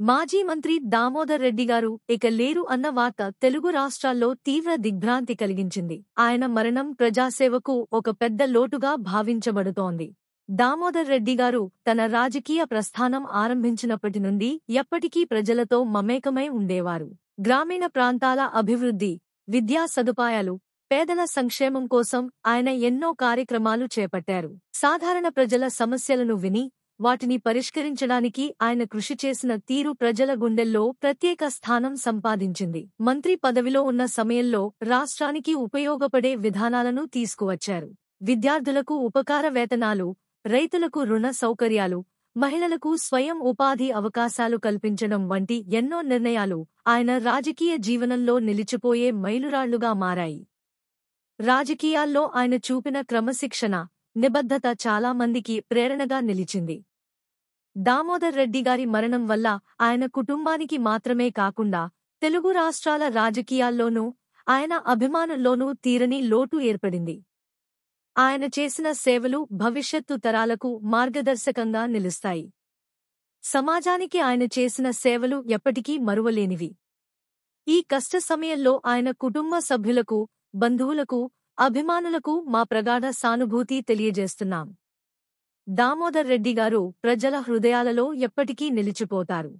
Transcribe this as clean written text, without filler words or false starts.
మాజీ మంత్రి దామోదర్ రెడ్డి గారు ఇక లేరు అన్న వార్త తెలుగు రాష్ట్రాల్లో తీవ్ర దిగ్భ్రాంతి కలిగించింది. ఆయన మరణం ప్రజాసేవకు ఒక పెద్ద లోటుగా భావించబడుతోంది. దామోదర్ రెడ్డి గారు తన రాజకీయ ప్రస్థానం ఆరంభించినప్పటి నుండి ఎప్పటికీ ప్రజలతో మమేకమై ఉండేవారు. గ్రామీణ ప్రాంతాల అభివృద్ధి, విద్యా సదుపాయాలు, పేదల సంక్షేమం కోసం ఆయన ఎన్నో కార్యక్రమాలు చేపట్టారు. సాధారణ ప్రజల సమస్యలను విని వాటిని పరిష్కరించడానికి ఆయన కృషి చేసిన తీరు ప్రజల గుండెల్లో ప్రత్యేక స్థానం సంపాదించింది. మంత్రి పదవిలో ఉన్న సమయంలో రాష్ట్రానికి ఉపయోగపడే విధానాలను తీసుకువచ్చారు. విద్యార్థులకు ఉపకార వేతనాలు, రైతులకు రుణ సౌకర్యాలు, మహిళలకు స్వయం ఉపాధి అవకాశాలు కల్పించడం వంటి ఎన్నో నిర్ణయాలు ఆయన రాజకీయ జీవనంలో నిలిచిపోయే మైలురాళ్లుగా మారాయి. రాజకీయాల్లో ఆయన చూపిన క్రమశిక్షణ, నిబద్ధత చాలా మందికి ప్రేరణగా నిలిచింది. దామోదర్ రెడ్డి గారి మరణం వల్ల ఆయన కుటుంబానికి మాత్రమే కాకుండా తెలుగు రాష్ట్రాల రాజకీయాల్లోనూ ఆయన అభిమానుల్లోనూ తీరని లోటు ఏర్పడింది. ఆయన చేసిన సేవలు భవిష్యత్తు తరాలకు మార్గదర్శకంగా నిలుస్తాయి. సమాజానికి ఆయన చేసిన సేవలు ఎప్పటికీ మరువలేనివి. ఈ కష్ట సమయంలో ఆయన కుటుంబ సభ్యులకు, బంధువులకు, అభిమానులకు మా ప్రగాఢ సానుభూతి తెలియజేస్తున్నాం. దామోదర్ రెడ్డి గారు ప్రజల హృదయాలలో ఎప్పటికీ నిలిచిపోతారు.